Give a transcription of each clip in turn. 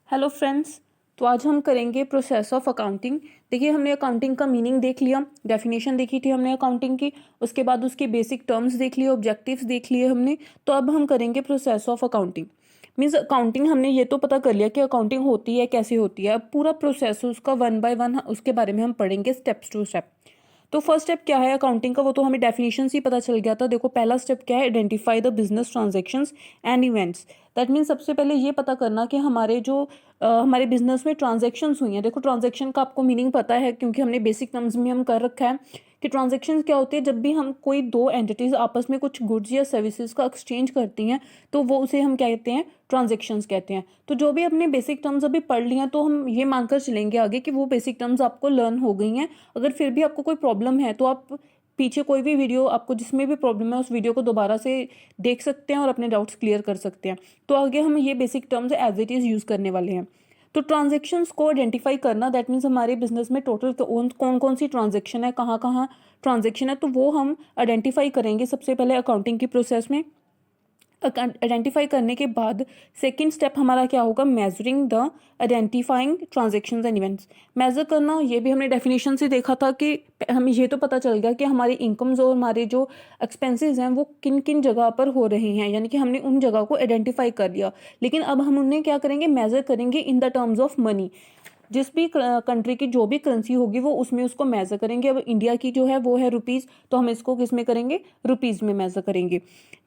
Hello friends. तो आज हम करेंगे प्रोसेस ऑफ अकाउंटिंग। देखिए, हमने अकाउंटिंग का मीनिंग देख लिया, डेफिनेशन देखी थी हमने अकाउंटिंग की, उसके बाद उसके बेसिक टर्म्स देख लिए, ऑब्जेक्टिव्स देख लिए हमने। तो अब हम करेंगे process of accounting. Means accounting हमने ये तो पता कर लिया कि अकाउंटिंग होती है, कैसे होती है। अब पूरा प्रोसेस उसका वन बाय वन उसके बारे में हम पढ़ेंगे स्टेप्स टू स्टेप। तो फर्स्ट स्टेप क्या है अकाउंटिंग का, वो तो हमें डेफिनेशन से ही पता चल गया था। देखो, पहला स्टेप क्या है, identify the business transactions and events. That means सबसे पहले ये पता करना कि हमारे बिजनेस में ट्रांजेक्शन्स हुई हैं। देखो, ट्रांजेक्शन का आपको मीनिंग पता है क्योंकि हमने बेसिक टर्म्स में हम कर रखा है कि ट्रांजेक्शन्स क्या होती है। जब भी हम कोई दो एंटिटीज आपस में कुछ गुड्स या सर्विसेज का एक्सचेंज करती हैं तो वो उसे हम कहते हैं ट्रांजेक्शन्स कहते हैं। तो जो भी अपने बेसिक टर्म्स अभी पढ़ लिए हैं तो हम ये मानकर चलेंगे आगे कि वो बेसिक टर्म्स आपको लर्न हो गई हैं। अगर फिर भी आपको कोई प्रॉब्लम है तो आप पीछे कोई भी वीडियो आपको जिसमें भी प्रॉब्लम है उस वीडियो को दोबारा से देख सकते हैं और अपने डाउट्स क्लियर कर सकते हैं। तो आगे हम ये basic terms as it is use करने वाले हैं। तो ट्रांजेक्शन्स को आइडेंटिफाई करना, दैट मीन्स हमारे बिजनेस में टोटल कौन कौन सी ट्रांजेक्शन है, कहाँ कहाँ ट्रांजेक्शन है, तो वो हम आइडेंटिफाई करेंगे सबसे पहले अकाउंटिंग की प्रोसेस में। आइडेंटिफाई करने के बाद सेकंड स्टेप हमारा क्या होगा, measuring the identifying transactions and events. Measure करना, ये भी हमने डेफिनेशन से देखा था कि हमें ये तो पता चल गया कि हमारी इनकम्स और हमारे जो एक्सपेंसेस हैं वो किन किन जगह पर हो रहे हैं, यानी कि हमने उन जगह को आइडेंटिफाई कर लिया। लेकिन अब हम उन्हें क्या करेंगे, मेजर करेंगे in the terms of money. जिस भी कंट्री की जो भी करेंसी होगी वो उसमें उसको मेजर करेंगे। अब इंडिया की जो है वो है रुपीज़, तो हम इसको किस में करेंगे, रुपीज़ में मेजर करेंगे।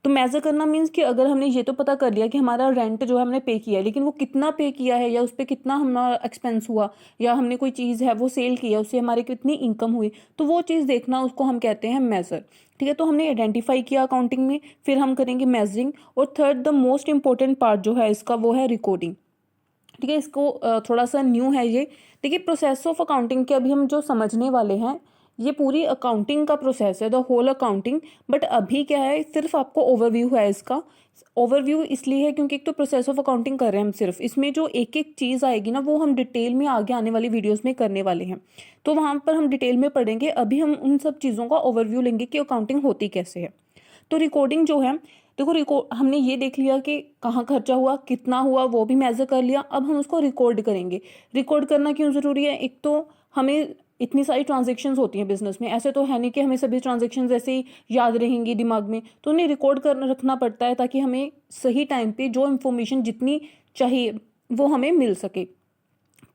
तो मेजर करना मीन्स कि अगर हमने ये तो पता कर लिया कि हमारा रेंट जो है हमने पे किया है, लेकिन वो कितना पे किया है या उस पर कितना हमारा एक्सपेंस हुआ, या हमने कोई चीज़ है वो सेल किया उससे हमारी कितनी इनकम हुई, तो वो चीज़ देखना उसको हम कहते हैं मेजर। ठीक है, तो हमने आइडेंटिफाई किया अकाउंटिंग में, फिर हम करेंगे मेजरिंग। और third the most important part जो है इसका वो है रिकॉर्डिंग। ठीक है, इसको थोड़ा सा न्यू है ये। देखिए, प्रोसेस ऑफ अकाउंटिंग के अभी हम जो समझने वाले हैं ये पूरी अकाउंटिंग का प्रोसेस है, द होल अकाउंटिंग। बट अभी क्या है, सिर्फ आपको ओवरव्यू है इसका। ओवरव्यू इसलिए है क्योंकि एक तो प्रोसेस ऑफ अकाउंटिंग कर रहे हैं हम सिर्फ, इसमें जो एक एक चीज़ आएगी ना वो हम डिटेल में आगे आने वाली वीडियोस में करने वाले हैं। तो वहाँ पर हम डिटेल में पढ़ेंगे। अभी हम उन सब चीज़ों का ओवरव्यू लेंगे कि अकाउंटिंग होती कैसे है। तो रिकॉर्डिंग जो है, देखो रिकॉर्ड हमने ये देख लिया कि कहाँ खर्चा हुआ, कितना हुआ, वो भी मेजर कर लिया। अब हम उसको रिकॉर्ड करेंगे। रिकॉर्ड करना क्यों ज़रूरी है, एक तो हमें इतनी सारी ट्रांजेक्शन्स होती हैं बिजनेस में, ऐसे तो है नहीं कि हमें सभी ट्रांजेक्शन्स ऐसे ही याद रहेंगी दिमाग में, तो उन्हें रिकॉर्ड करना रखना पड़ता है ताकि हमें सही टाइम पे जो इन्फॉर्मेशन जितनी चाहिए वो हमें मिल सके।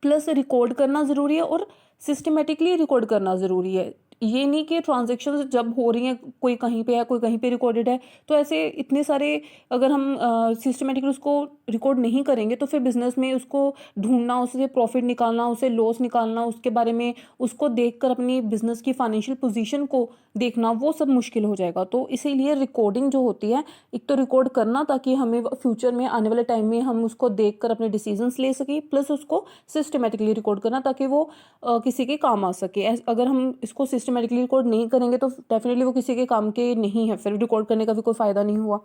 प्लस रिकॉर्ड करना ज़रूरी है और सिस्टमेटिकली रिकॉर्ड करना ज़रूरी है। ये नहीं कि ट्रांजेक्शन जब हो रही हैं कोई कहीं पे है कोई कहीं पे रिकॉर्डेड है, तो ऐसे इतने सारे अगर हम सिस्टमेटिकली उसको रिकॉर्ड नहीं करेंगे तो फिर बिजनेस में उसको ढूंढना, उससे प्रॉफिट निकालना, उससे लॉस निकालना, उसके बारे में उसको देखकर अपनी बिजनेस की फाइनेंशियल पोजीशन को देखना, वो सब मुश्किल हो जाएगा। तो इसीलिए रिकॉर्डिंग जो होती है, एक तो रिकॉर्ड करना ताकि हमें फ्यूचर में आने वाले टाइम में हम उसको देखकर अपने डिसीजंस ले सकें, प्लस उसको सिस्टमेटिकली रिकॉर्ड करना ताकि वो किसी के काम आ सके। अगर हम इसको सिस्टमेटिकली रिकॉर्ड नहीं करेंगे तो डेफिनेटली वो किसी के काम के नहीं है, फिर रिकॉर्ड करने का भी कोई फ़ायदा नहीं हुआ।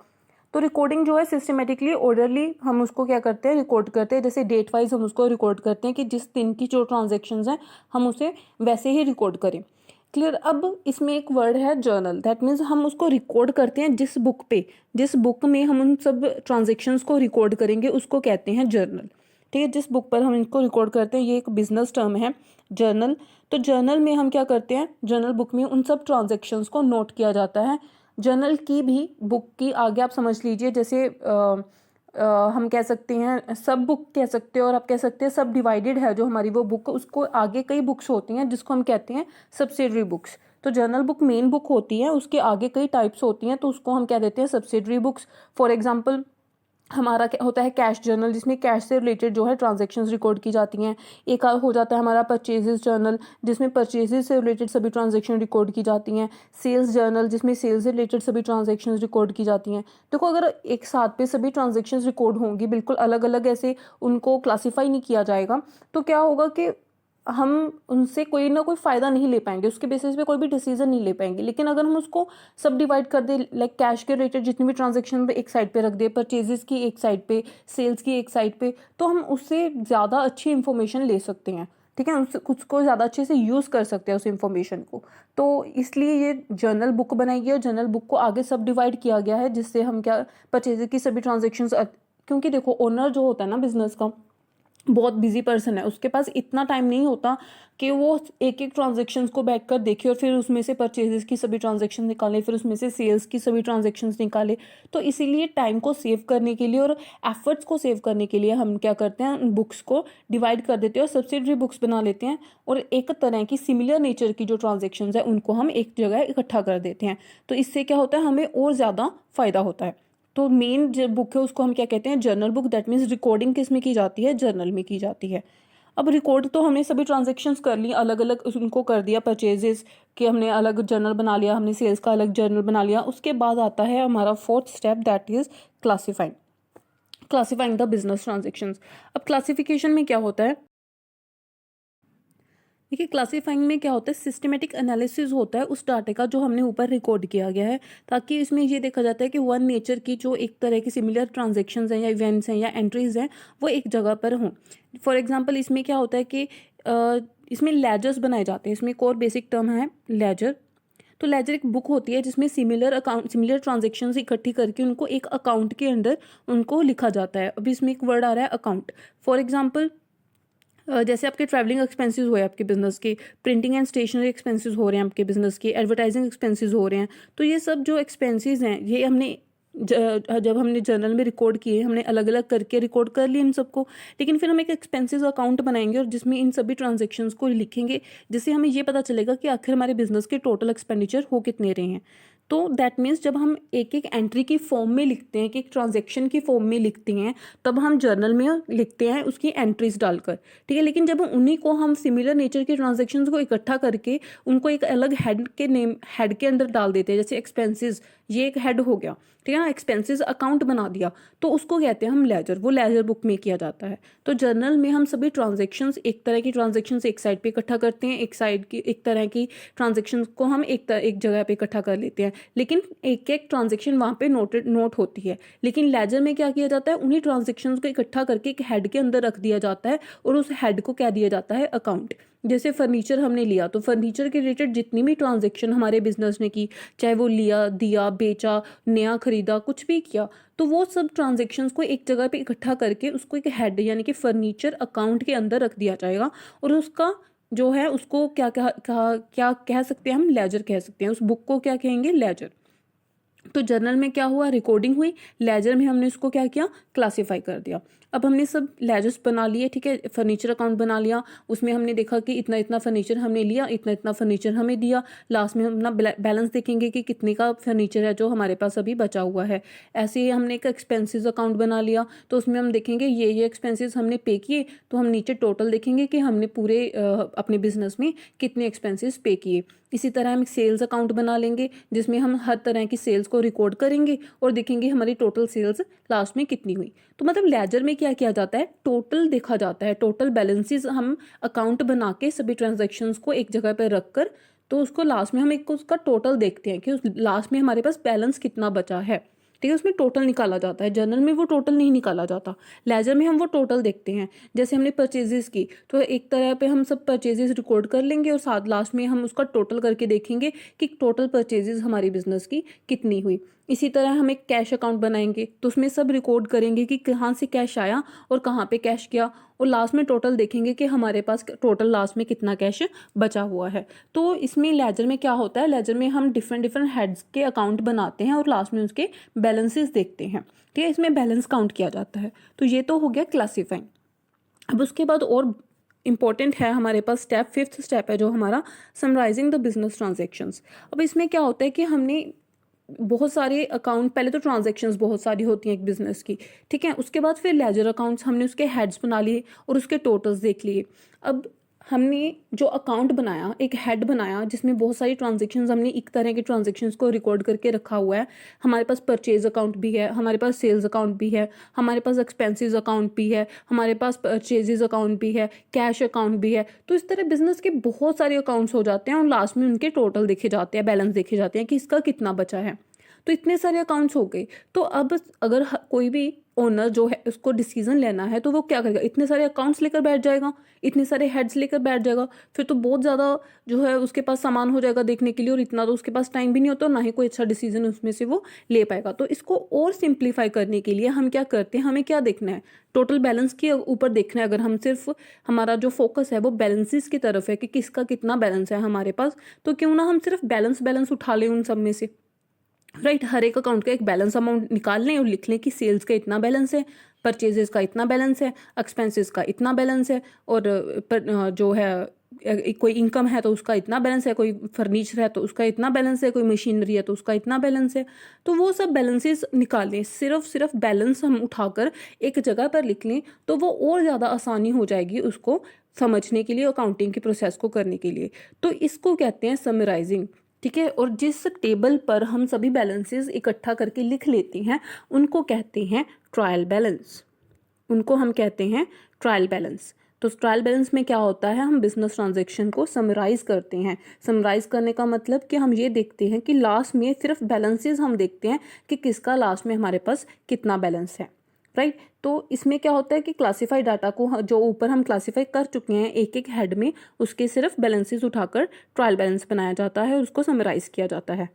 तो रिकॉर्डिंग जो है सिस्टमेटिकली ऑर्डरली हम उसको क्या करते हैं, रिकॉर्ड करते हैं। जैसे डेट वाइज हम उसको रिकॉर्ड करते हैं कि जिस दिन की जो ट्रांजेक्शन्स हैं हम उसे वैसे ही रिकॉर्ड करें। क्लियर। अब इसमें एक वर्ड है जर्नल, दैट मीन्स हम उसको रिकॉर्ड करते हैं जिस बुक में हम उन सब ट्रांजेक्शन्स को रिकॉर्ड करेंगे उसको कहते हैं जर्नल। ठीक है, जिस बुक पर हम इनको रिकॉर्ड करते हैं, ये एक बिजनेस टर्म है जर्नल। तो जर्नल में हम क्या करते हैं, जर्नल बुक में उन सब ट्रांजेक्शन्स को नोट किया जाता है। जर्नल की भी बुक की आगे आप समझ लीजिए, जैसे हम कह सकते हैं सब बुक कह सकते हैं, और आप कह सकते हैं सब डिवाइडेड है जो हमारी वो बुक, उसको आगे कई बुक्स होती हैं जिसको हम कहते हैं सब्सिडरी बुक्स। तो जर्नल बुक मेन बुक होती है, उसके आगे कई टाइप्स होती हैं, तो उसको हम क्या देते हैं, सब्सिडरी बुक्स। फॉर एग्जाम्पल हमारा क्या होता है, कैश जर्नल, जिसमें कैश से रिलेटेड जो है ट्रांजैक्शंस रिकॉर्ड की जाती हैं। एक हो जाता है हमारा परचेजेस जर्नल, जिसमें परचेजेस से रिलेटेड सभी ट्रांजैक्शन रिकॉर्ड की जाती हैं। सेल्स जर्नल, जिसमें सेल्स से रिलेटेड सभी ट्रांजैक्शंस रिकॉर्ड की जाती हैं। देखो, अगर एक साथ पे सभी ट्रांजैक्शंस रिकॉर्ड होंगी, बिल्कुल अलग अलग ऐसे उनको क्लासीफाई नहीं किया जाएगा, तो क्या होगा कि हम उनसे कोई ना कोई फ़ायदा नहीं ले पाएंगे, उसके बेसिस पे कोई भी डिसीजन नहीं ले पाएंगे। लेकिन अगर हम उसको सब डिवाइड कर दे, लाइक कैश के रिलेटेड जितनी भी ट्रांजेक्शन पे एक साइड पे रख दे, परचेजेस की एक साइड पे, सेल्स की एक साइड पे, तो हम उससे ज़्यादा अच्छी इंफॉर्मेशन ले सकते हैं। ठीक है, उसको ज़्यादा अच्छे से यूज़ कर सकते हैं उस इंफॉर्मेशन को। तो इसलिए ये जर्नल बुक बनाई गई और जर्नल बुक को आगे सब डिवाइड किया गया है, जिससे हम क्या, परचेज की सभी ट्रांजेक्शन, क्योंकि देखो ओनर जो होता है ना बिजनेस का, बहुत बिजी पर्सन है, उसके पास इतना टाइम नहीं होता कि वो एक एक ट्रांजेक्शन्स को बैठ कर देखे और फिर उसमें से परचेजेस की सभी ट्रांजेक्शन निकाले, फिर उसमें से सेल्स की सभी ट्रांजेक्शन्स निकाले। तो इसीलिए टाइम को सेव करने के लिए और एफर्ट्स को सेव करने के लिए हम क्या करते हैं, बुक्स को डिवाइड कर देते हैं और सब्सिडरी बुक्स बना लेते हैं, और एक तरह की सिमिलर नेचर की जो ट्रांजेक्शन्स है उनको हम एक जगह इकट्ठा कर देते हैं। तो इससे क्या होता है, हमें और ज़्यादा फायदा होता है। तो मेन जो बुक है उसको हम क्या कहते हैं, journal book. That means recording किस में की जाती है, जर्नल में की जाती है। अब रिकॉर्ड तो हमने सभी ट्रांजेक्शन्स कर ली, अलग अलग उनको कर दिया, परचेजेस के हमने अलग जर्नल बना लिया, हमने सेल्स का अलग जर्नल बना लिया। उसके बाद आता है हमारा fourth step, that is classifying the business transactions. अब क्लासिफिकेशन में क्या होता है, देखिए क्लासीफाइंग में क्या होता है, सिस्टमेटिक एनालिसिस होता है उस डाटे का जो हमने ऊपर रिकॉर्ड किया गया है, ताकि इसमें ये देखा जाता है कि वन नेचर की जो एक तरह की सिमिलर ट्रांजेक्शन्स हैं या इवेंट्स हैं या एंट्रीज हैं वो एक जगह पर हों। फॉर एग्जांपल इसमें क्या होता है कि इसमें लेजर्स बनाए जाते हैं। इसमें एक और बेसिक टर्म है लेजर। तो लेजर एक बुक होती है जिसमें सिमिलर ट्रांजेक्शन्स इकट्ठी करके उनको एक अकाउंट के अंदर उनको लिखा जाता है। अभी इसमें एक वर्ड आ रहा है अकाउंट। फॉर एग्जाम्पल जैसे आपके ट्रैवलिंग एक्सपेंसेस हुए आपके बिजनेस के, प्रिंटिंग एंड स्टेशनरी एक्सपेंसेस हो रहे हैं आपके बिजनेस के, एडवर्टाइजिंग एक्सपेंसेस हो रहे हैं। तो ये सब जो एक्सपेंसेस हैं ये हमने जब हमने जर्नल में रिकॉर्ड किए, हमने अलग अलग करके रिकॉर्ड कर लिए इन सबको, लेकिन फिर हम एक एक्सपेंसेस अकाउंट बनाएंगे और जिसमें इन सभी ट्रांजेक्शन्स को लिखेंगे, जिससे हमें ये पता चलेगा कि आखिर हमारे बिजनेस के टोटल एक्सपेंडिचर हो कितने रहे हैं। तो दैट मीन्स जब हम एक एक एंट्री की फॉर्म में लिखते हैं, एक ट्रांजेक्शन की फॉर्म में लिखते हैं, तब हम जर्नल में लिखते हैं उसकी एंट्रीज डालकर, ठीक है। लेकिन जब उन्हीं को हम सिमिलर नेचर के ट्रांजेक्शन्स को इकट्ठा करके उनको एक अलग हेड के अंदर डाल देते हैं, जैसे एक्सपेंसेस, ये एक हेड हो गया, ठीक है ना, एक्सपेंसेस अकाउंट बना दिया, तो उसको कहते हैं हम लेजर। वो लेजर बुक में किया जाता है। तो जर्नल में हम सभी ट्रांजेक्शन्स, एक तरह की ट्रांजेक्शन्स एक साइड पे इकट्ठा करते हैं, एक तरह की ट्रांजेक्शन्स को हम एक जगह पे इकट्ठा कर लेते हैं, लेकिन एक एक ट्रांजेक्शन वहाँ पे नोट होती है। लेकिन लेजर में क्या किया जाता है, उन्हीं ट्रांजेक्शन्स को इकट्ठा करके एक हेड के अंदर रख दिया जाता है और उस हेड को क्या दिया जाता है, अकाउंट। जैसे फर्नीचर हमने लिया, तो फर्नीचर के रिलेटेड जितनी भी ट्रांजेक्शन हमारे बिजनेस ने की, चाहे वो लिया, दिया, बेचा, नया खरीदा, कुछ भी किया, तो वो सब ट्रांजेक्शन्स को एक जगह पे इकट्ठा करके उसको एक हेड यानी कि फर्नीचर अकाउंट के अंदर रख दिया जाएगा। और उसका जो है उसको क्या क्या कह सकते हैं, हम लेजर कह सकते हैं। उस बुक को क्या कहेंगे, लेजर। तो जर्नल में क्या हुआ, रिकॉर्डिंग हुई, लेजर में हमने उसको क्या किया, क्लासिफाई कर दिया। अब हमने सब लेजर्स बना लिए, ठीक है, फर्नीचर अकाउंट बना लिया, उसमें हमने देखा कि इतना इतना फर्नीचर हमने लिया, इतना इतना फर्नीचर हमें दिया। लास्ट में हम अपना बैलेंस देखेंगे कि कितने का फर्नीचर है जो हमारे पास अभी बचा हुआ है। ऐसे ही हमने एक एक्सपेंसेस अकाउंट बना लिया, तो उसमें हम देखेंगे ये एक्सपेंसेस हमने पे किए, तो हम नीचे टोटल देखेंगे कि हमने पूरे अपने बिजनेस में कितने एक्सपेंसेस पे किए। इसी तरह हम एक सेल्स अकाउंट बना लेंगे जिसमें हम हर तरह की सेल्स को रिकॉर्ड करेंगे और देखेंगे हमारी टोटल सेल्स लास्ट में कितनी हुई। तो मतलब लेजर में क्या किया जाता है, टोटल देखा जाता है, टोटल बैलेंसेस हम अकाउंट बना के सभी ट्रांजैक्शंस को एक जगह पर रख कर, तो उसको लास्ट में हम एक उसका टोटल देखते हैं कि उस लास्ट में हमारे पास बैलेंस कितना बचा है, ठीक है। उसमें टोटल निकाला जाता है। जर्नल में वो टोटल नहीं निकाला जाता, लेजर में हम वो टोटल देखते हैं। जैसे हमने परचेजेस की, तो एक तरह पे हम सब परचेजेस रिकॉर्ड कर लेंगे और साथ लास्ट में हम उसका टोटल करके देखेंगे कि टोटल परचेजेस हमारी बिजनेस की कितनी हुई। इसी तरह हम एक कैश अकाउंट बनाएंगे, तो उसमें सब रिकॉर्ड करेंगे कि कहाँ से कैश आया और कहाँ पे कैश गया, और लास्ट में टोटल देखेंगे कि हमारे पास टोटल लास्ट में कितना कैश बचा हुआ है। तो इसमें लेजर में क्या होता है, लेजर में हम डिफरेंट हेड्स के अकाउंट बनाते हैं और लास्ट में उसके बैलेंसेस देखते हैं, ठीक है। इसमें बैलेंस काउंट किया जाता है। तो ये तो हो गया क्लासीफाइंग। अब उसके बाद और इम्पॉर्टेंट है हमारे पास स्टेप, फिफ्थ स्टेप है जो हमारा समराइजिंग द बिजनेस ट्रांजेक्शन्स। अब इसमें क्या होता है कि हमने बहुत सारे अकाउंट, पहले तो ट्रांजैक्शंस बहुत सारी होती हैं एक बिजनेस की, ठीक है। उसके बाद फिर लेजर अकाउंट्स, हमने उसके हेड्स बना लिए और उसके टोटल्स देख लिए। अब हमने जो अकाउंट बनाया, एक हेड बनाया जिसमें बहुत सारी ट्रांजैक्शंस, हमने एक तरह के ट्रांजैक्शंस को रिकॉर्ड करके रखा हुआ है। हमारे पास परचेज अकाउंट भी है, हमारे पास सेल्स अकाउंट भी है, हमारे पास एक्सपेंसेस अकाउंट भी है, हमारे पास परचेजेस अकाउंट भी है, कैश अकाउंट भी है। तो इस तरह बिजनेस के बहुत सारे अकाउंट्स हो जाते हैं और लास्ट में उनके टोटल देखे जाते हैं, बैलेंस देखे जाते हैं कि इसका कितना बचा है। तो इतने सारे अकाउंट्स हो गए। तो अब अगर कोई भी ओनर जो है उसको डिसीजन लेना है तो वो क्या करेगा, इतने सारे अकाउंट्स लेकर बैठ जाएगा, इतने सारे हेड्स लेकर बैठ जाएगा, फिर तो बहुत ज़्यादा जो है उसके पास सामान हो जाएगा देखने के लिए, और इतना तो उसके पास टाइम भी नहीं होता, और ना ही कोई अच्छा डिसीजन उसमें से वो ले पाएगा। तो इसको और सिंप्लीफाई करने के लिए हम क्या करते हैं, हमें क्या देखना है, टोटल बैलेंस के ऊपर देखना है। अगर हम सिर्फ हमारा जो फोकस है वो बैलेंसेस की तरफ है कि किसका कितना बैलेंस है हमारे पास, तो क्यों ना हम सिर्फ बैलेंस बैलेंस उठा लें उन सब में से, राइट। हर एक अकाउंट का एक बैलेंस अमाउंट निकाल लें और लिख लें कि सेल्स का इतना बैलेंस है, परचेजेस का इतना बैलेंस है, एक्सपेंसेस का इतना बैलेंस है, और जो है कोई इनकम है तो उसका इतना बैलेंस है, कोई फर्नीचर है तो उसका इतना बैलेंस है, कोई मशीनरी है तो उसका इतना बैलेंस है। तो वो सब बैलेंसेस निकाल लें, सिर्फ बैलेंस हम उठाकर एक जगह पर लिख लें तो वो और ज़्यादा आसानी हो जाएगी उसको समझने के लिए, अकाउंटिंग के प्रोसेस को करने के लिए। तो इसको कहते हैं समराइजिंग, ठीक है। और जिस टेबल पर हम सभी बैलेंसेस इकट्ठा करके लिख लेते हैं उनको कहते हैं ट्रायल बैलेंस, उनको हम कहते हैं ट्रायल बैलेंस। तो ट्रायल बैलेंस में क्या होता है, हम बिजनेस ट्रांजैक्शन को समराइज करते हैं। समराइज करने का मतलब कि हम ये देखते हैं कि लास्ट में सिर्फ बैलेंसेस हम देखते हैं कि किसका लास्ट में हमारे पास कितना बैलेंस है, राइट। तो इसमें क्या होता है कि क्लासिफाइड डाटा को जो ऊपर हम क्लासिफाई कर चुके हैं एक एक हेड में, उसके सिर्फ बैलेंसेस उठाकर ट्रायल बैलेंस बनाया जाता है और उसको समराइज किया जाता है।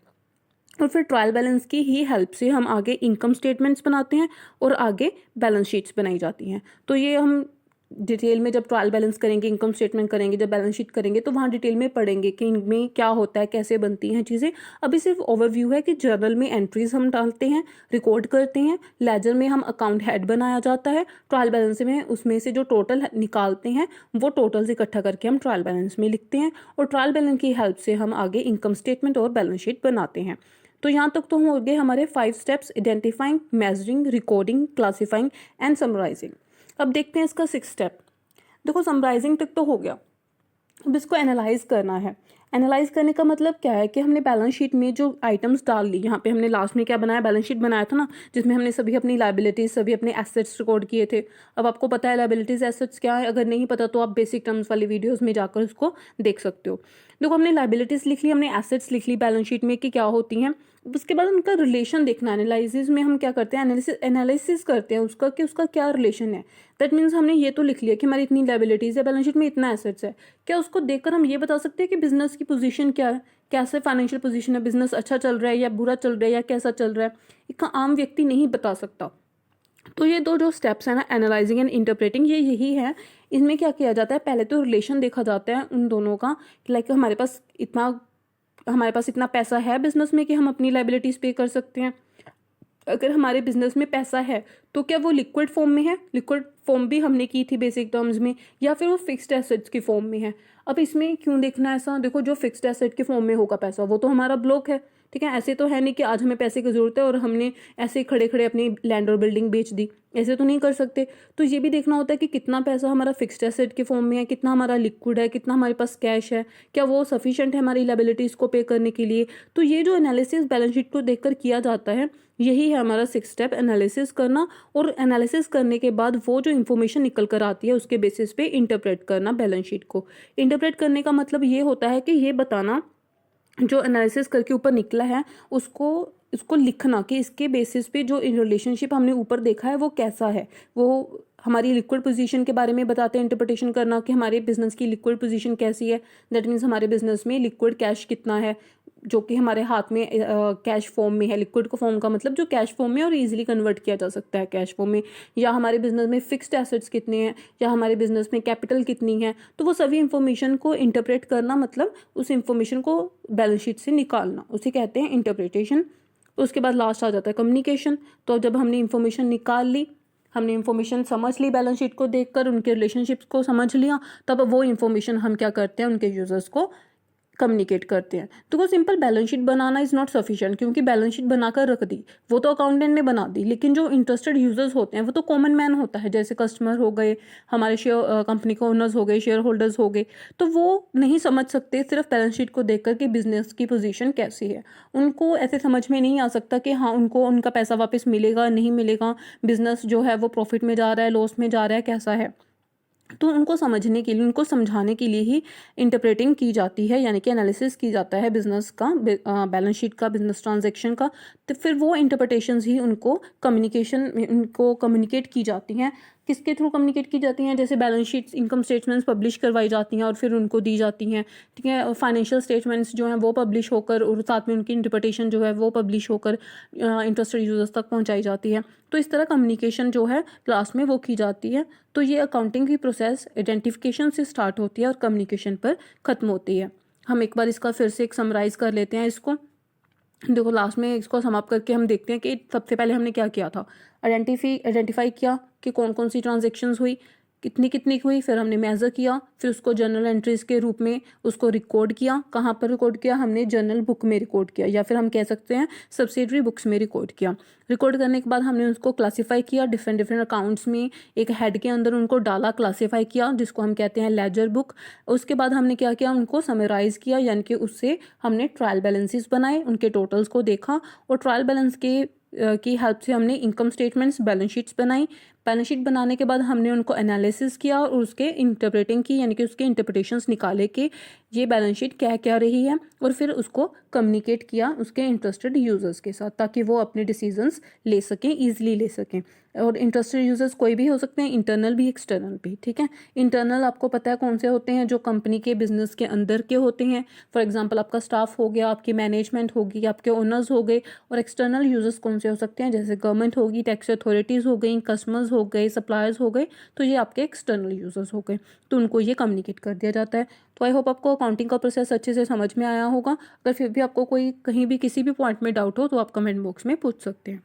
और फिर ट्रायल बैलेंस की ही हेल्प से हम आगे इनकम स्टेटमेंट्स बनाते हैं और आगे बैलेंस शीट्स बनाई जाती हैं। तो ये हम डिटेल में जब ट्रायल बैलेंस करेंगे, इनकम स्टेटमेंट करेंगे, जब बैलेंस शीट करेंगे तो वहाँ डिटेल में पढ़ेंगे कि इनमें क्या होता है, कैसे बनती हैं चीज़ें। अभी सिर्फ ओवरव्यू है कि जर्नल में एंट्रीज हम डालते हैं, रिकॉर्ड करते हैं, लेजर में हम अकाउंट हेड बनाया जाता है, ट्रायल बैलेंस में उसमें से जो टोटल निकालते हैं वो टोटल्स इकट्ठा करके हम ट्रायल बैलेंस में लिखते हैं, और ट्रायल बैलेंस की हेल्प से हम आगे इनकम स्टेटमेंट और बैलेंस शीट बनाते हैं। तो यहाँ तक तो हो गए हमारे 5 steps, identifying, measuring, recording, classifying and summarising. अब देखते हैं इसका 6 स्टेप। देखो समराइजिंग तक तो हो गया, अब इसको एनालाइज करना है। एनालाइज करने का मतलब क्या है कि हमने बैलेंस शीट में जो आइटम्स डाल ली, यहाँ पे हमने लास्ट में क्या बनाया, बैलेंस शीट बनाया था ना, जिसमें हमने सभी अपनी लायबिलिटीज, सभी अपने एसेट्स रिकॉर्ड किए थे। अब आपको पता है लायबिलिटीज एसेट्स क्या है, अगर नहीं पता तो आप बेसिक टर्म्स वाली वीडियोस में जाकर उसको देख सकते हो। देखो हमने लायबिलिटीज लिख ली, हमने एसेट्स लिख ली बैलेंस शीट में कि क्या होती हैं, उसके बाद उनका रिलेशन देखना। एनालिसिस में हम क्या करते हैं, एनालिसिस करते हैं उसका कि उसका क्या रिलेशन है। दैट मीन्स हमने ये तो लिख लिया कि हमारी इतनी लायबिलिटीज है, बैलेंस शीट में इतना एसेट्स है, क्या उसको देखकर हम ये बता सकते हैं कि बिजनेस की पोजीशन क्या है, कैसे फाइनेंशियल पोजीशन है, बिजनेस अच्छा चल रहा है या बुरा चल रहा है या कैसा चल रहा है, एक आम व्यक्ति नहीं बता सकता। तो ये दो जो स्टेप्स हैं ना, एनालाइजिंग एंड इंटरप्रेटिंग, ये यही है। इनमें क्या किया जाता है, पहले तो रिलेशन देखा जाता है उन दोनों का, लाइक हमारे पास इतना पैसा है बिजनेस में कि हम अपनी लायबिलिटीज पे कर सकते हैं। अगर हमारे बिजनेस में पैसा है तो क्या वो लिक्विड फॉर्म में है, लिक्विड फॉर्म भी हमने की थी बेसिक टर्म्स में, या फिर वो फिक्स्ड एसेट्स की फॉर्म में है। अब इसमें क्यों देखना ऐसा, देखो जो फिक्स्ड एसेट के फॉर्म में होगा पैसा वो तो हमारा ब्लॉक है, ठीक है। ऐसे तो है नहीं कि आज हमें पैसे की जरूरत है और हमने ऐसे खड़े खड़े अपनी लैंड और बिल्डिंग बेच दी, ऐसे तो नहीं कर सकते। तो ये भी देखना होता है कि कितना पैसा हमारा फिक्स्ड एसेट के फॉर्म में है, कितना हमारा लिक्विड है, कितना हमारे पास कैश है, क्या वो सफिशिएंट है हमारी लायबिलिटीज को पे करने के लिए। तो ये जो एनालिसिस बैलेंस शीट को देखकर किया जाता है, यही है हमारा 6 स्टेप, एनालिसिस करना। और एनालिसिस करने के बाद वो जो इन्फॉर्मेशन निकल कर आती है उसके बेसिस पे इंटरप्रेट करना बैलेंस शीट को। इंटरप्रेट करने का मतलब ये होता है कि ये बताना जो एनालिसिस करके ऊपर निकला है उसको लिखना कि इसके बेसिस पे जो रिलेशनशिप हमने ऊपर देखा है वो कैसा है। वो हमारी लिक्विड पोजीशन के बारे में बताते हैं, इंटरप्रिटेशन करना कि हमारे बिजनेस की लिक्विड पोजीशन कैसी है। दैट मीन्स हमारे बिजनेस में लिक्विड कैश कितना है जो कि हमारे हाथ में कैश फॉर्म में है। लिक्विड को फॉर्म का मतलब जो कैश फॉर्म में और इजीली कन्वर्ट किया जा सकता है कैश फॉर्म में। या हमारे बिजनेस में फिक्स्ड एसेट्स कितने हैं, या हमारे बिजनेस में कैपिटल कितनी है। तो वो सभी इंफॉर्मेशन को इंटरप्रेट करना, मतलब उस इंफॉर्मेशन को बैलेंस शीट से निकालना, उसे कहते हैं इंटरप्रिटेशन। उसके बाद लास्ट आ जाता है कम्युनिकेशन। तो जब हमने इंफॉर्मेशन निकाल ली, हमने इंफॉर्मेशन समझ ली, बैलेंस शीट को देखकर उनके रिलेशनशिप्स को समझ लिया, तब वो इंफॉर्मेशन हम क्या करते हैं, उनके यूजर्स को कम्युनिकेट करते हैं। तो वो simple balance sheet banana is not sufficient, क्योंकि बैलेंस शीट बनाकर रख दी वो तो अकाउंटेंट ने बना दी, लेकिन जो इंटरेस्टेड यूजर्स होते हैं वो तो कॉमन मैन होता है, जैसे कस्टमर हो गए, हमारे शेयर कंपनी के ओनर्स हो गए, शेयर होल्डर्स हो गए। तो वो नहीं समझ सकते सिर्फ बैलेंस शीट को देखकर कि बिजनेस की पोजीशन कैसी है। उनको ऐसे समझ में नहीं आ सकता कि हाँ उनको उनका पैसा वापस मिलेगा नहीं मिलेगा, बिजनेस जो है वो प्रॉफिट में जा रहा है, लॉस में जा रहा है, कैसा है। तो उनको समझने के लिए, उनको समझाने के लिए ही इंटरप्रेटिंग की जाती है, यानी कि एनालिसिस की जाता है बिजनेस का, बैलेंस शीट का, बिजनेस ट्रांजैक्शन का। तो फिर वो इंटरप्रिटेशंस ही उनको कम्युनिकेट की जाती हैं। किसके थ्रू कम्युनिकेट की जाती हैं? जैसे balance sheets, income statements publish करवाई जाती हैं और फिर उनको दी जाती हैं, ठीक है। और फाइनेंशियल स्टेटमेंट्स जो हैं वो पब्लिश होकर, और साथ में उनकी इंटरप्रिटेशन जो है वो पब्लिश होकर इंटरेस्टेड यूजर्स तक पहुंचाई जाती है। तो इस तरह कम्युनिकेशन जो है क्लास में वो की जाती है। तो ये अकाउंटिंग की प्रोसेस आइडेंटिफिकेशन से स्टार्ट होती है और कम्युनिकेशन पर ख़त्म होती है। हम एक बार इसका फिर से एक समराइज़ कर लेते हैं इसको। देखो लास्ट में इसको समाप्त करके हम देखते हैं कि सबसे पहले हमने क्या किया था। आइडेंटिफाई किया कि कौन कौन सी ट्रांजेक्शन्स हुई, कितनी कितनी हुई, फिर हमने मेज़र किया, फिर उसको जर्नल एंट्रीज के रूप में उसको रिकॉर्ड किया। कहाँ पर रिकॉर्ड किया? हमने जर्नल बुक में रिकॉर्ड किया, या फिर हम कह सकते हैं सब्सिडरी बुक्स में रिकॉर्ड किया। रिकॉर्ड करने के बाद हमने उसको क्लासीफाई किया डिफरेंट डिफरेंट अकाउंट्स में, एक हेड के अंदर उनको डाला, क्लासीफाई किया, जिसको हम कहते हैं लेजर बुक। उसके बाद हमने क्या किया? उनको समराइज़ किया, यानी कि उससे हमने ट्रायल बैलेंसेस बनाए, उनके टोटल्स को देखा, और ट्रायल बैलेंस की हेल्प से हमने इनकम स्टेटमेंट्स, बैलेंस शीट्स बनाई। बैलेंस शीट बनाने के बाद हमने उनको एनालिसिस किया और उसके इंटरप्रेटिंग की, यानी कि उसके इंटरप्रिटेशंस निकाले कि ये बैलेंस शीट क्या क्या रही है, और फिर उसको कम्युनिकेट किया उसके इंटरेस्टेड यूजर्स के साथ, ताकि वो अपने डिसीजंस ले सकें, ईजिली ले सकें। और इंटरेस्टेड यूजर्स कोई भी हो सकते हैं, इंटरनल भी एक्सटर्नल भी, ठीक है। इंटरनल आपको पता है कौन से होते हैं? जो कंपनी के बिजनेस के अंदर के होते हैं। फॉर एग्जांपल आपका स्टाफ हो गया, आपकी मैनेजमेंट होगी, आपके ओनर्स हो गए। और एक्सटर्नल यूजर्स कौन से हो सकते हैं? जैसे गवर्नमेंट होगी, टैक्स अथॉरिटीज़ हो गई, कस्टमर्स हो गए, सप्लायर्स हो गए। तो ये आपके एक्सटर्नल यूजर्स हो गए, तो उनको ये कम्युनिकेट कर दिया जाता है। तो आई होप आपको अकाउंटिंग का प्रोसेस अच्छे से समझ में आया होगा। अगर फिर भी आपको कोई कहीं भी किसी भी पॉइंट में डाउट हो तो आप कमेंट बॉक्स में पूछ सकते हैं।